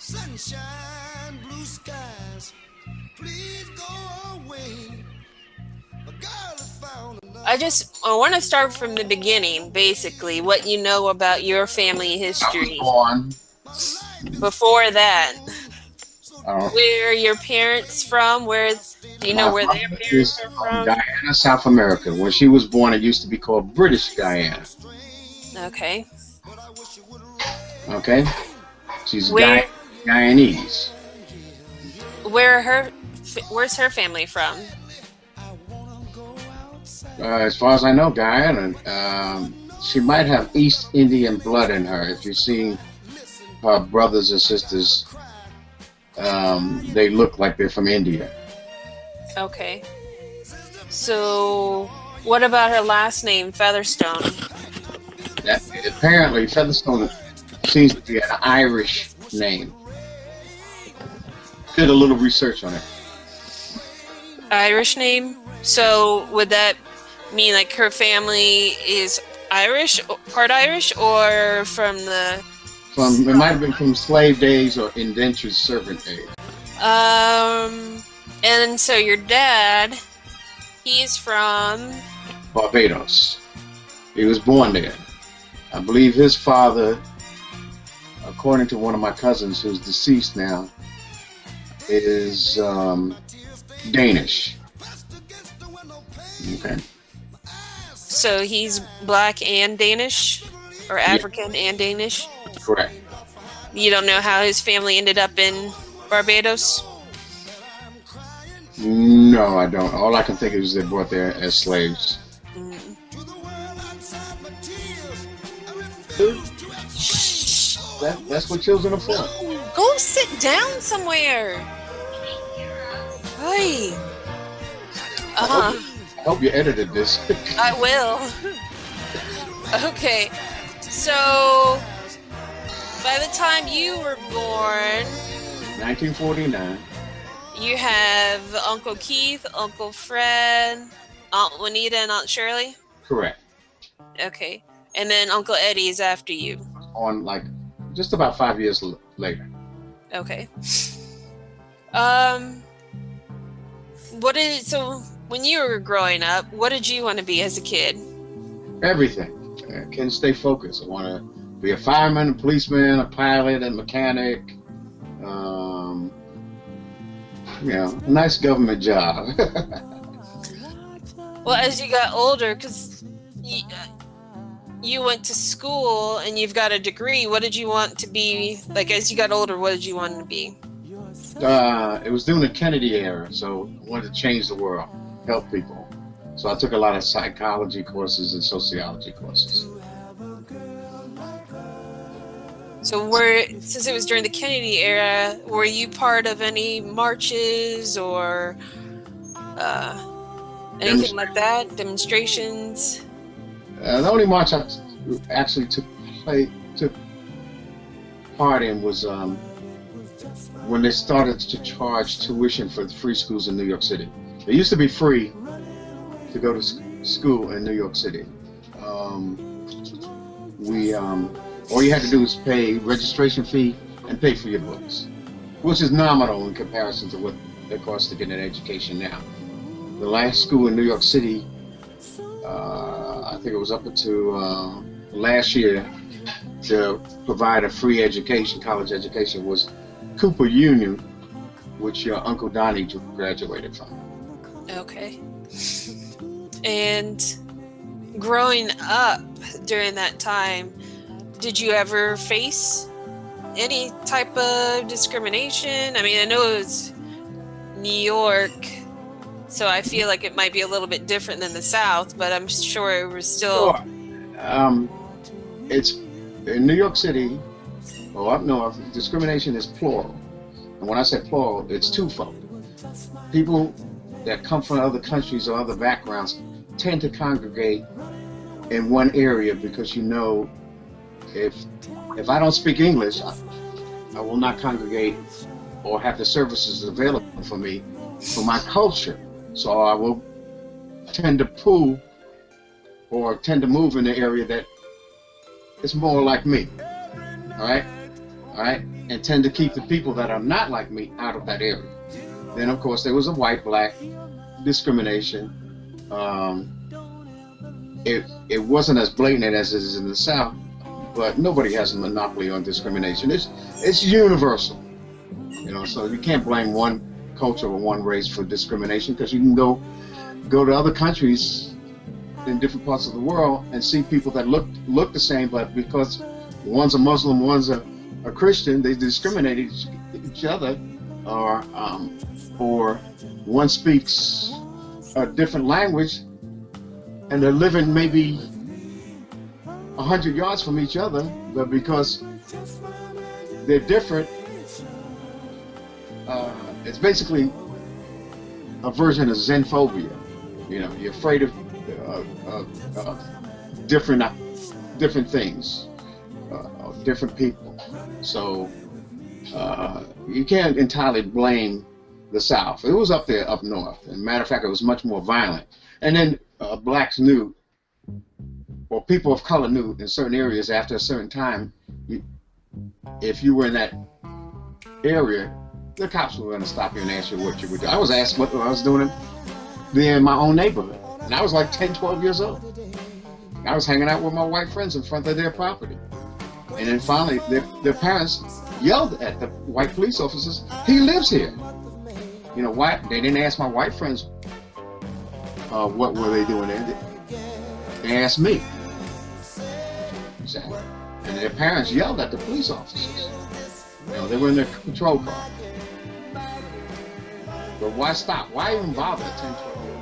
Sunshine, blue skies, please go away. A girl has found another. I want to start from the beginning, basically, what you know about your family I was history. born Before that, uh, where are your parents from? Where do you know my where their mother parents is are from from? Guyana, South America. When she was born, it used to be called British Guyana. Okay. Okay? She's Where Guyanese. where's her family from? As far as I know, Guyana. She might have East Indian blood in her. If you've seen her brothers and sisters, they look like they're from India. Okay. So, what about her last name, Featherstone? That, apparently, Featherstone seems to be an Irish name. Did a little research on it. Irish name? So, would that mean like her family is Irish, part Irish, or from the From it might have been from slave days or indentured servant days. um and so your dad, he's from Barbados. He was born there. I believe his father, according to one of my cousins who's deceased now, is Danish. Okay. so he's black and Danish or Yeah, African and Danish. correct. You don't know how his family ended up in Barbados? No, I don't. All I can think is they brought there as slaves. Mm. That's what children are for. Go sit down somewhere. Hey. I hope Uh-huh. I hope you edited this. I will. Okay. So, by the time you were born, 1949. you have Uncle Keith, Uncle Fred, Aunt Juanita, and Aunt Shirley? Correct. Okay. And then Uncle Eddie is after you. On like just about 5 years later. Okay. Um, so when you were growing up, what did you want to be as a kid? Everything. I can stay focused. I want to be a fireman, a policeman, a pilot, a mechanic. Um, a nice government job. Well, as you got older, because you went to school and you've got a degree, what did you want to be? Like, as you got older, what did you want to be? It was during the Kennedy era, so I wanted to change the world, help people. So I took a lot of psychology courses and sociology courses. So, since it was during the Kennedy era, were you part of any marches or anything like that? Demonstrations? The only march I actually took part in was when they started to charge tuition for the free schools in New York City. It used to be free to go to school in New York City. All you had to do was pay registration fee and pay for your books, which is nominal in comparison to what it costs to get an education now. The last school in New York City, I think it was up until last year, to provide a free education, college education, was Cooper Union, which your Uncle Donnie graduated from. Okay. And growing up during that time, did you ever face any type of discrimination? I mean, I know it was New York, so I feel like it might be a little bit different than the South, but I'm sure it was still... Sure. It's in New York City or up north, discrimination is plural. And when I say plural, it's twofold. People that come from other countries or other backgrounds tend to congregate in one area because if I don't speak English, I will not congregate or have the services available for me for my culture. So I will tend to pull or tend to move in the area that is more like me. All right. all right, and tend to keep the people that are not like me out of that area. Then, of course, there was a white-black discrimination. It wasn't as blatant as it is in the South, but nobody has a monopoly on discrimination. It's universal, you know. So you can't blame one culture or one race for discrimination, because you can go to other countries in different parts of the world and see people that look the same, but because one's a Muslim, one's a Christian, they discriminate each other, or one speaks a different language and they're living maybe 100 yards from each other, but because they're different, it's basically a version of xenophobia. You know, you're afraid of different things, different people. So you can't entirely blame the South. It was up there, up north. As a matter of fact, it was much more violent. And then blacks knew, or people of color knew in certain areas after a certain time, if you were in that area, the cops were going to stop you and ask you what you were doing. I was asked what I was doing in my own neighborhood. And I was like 10, 12 years old. I was hanging out with my white friends in front of their property. And then finally, their parents yelled at the white police officers, "He lives here." You know, why? They didn't ask my white friends what were they doing there. They asked me. Exactly. And their parents yelled at the police officers. You know, they were in their patrol car. But why stop? Why even bother at 10, 12 years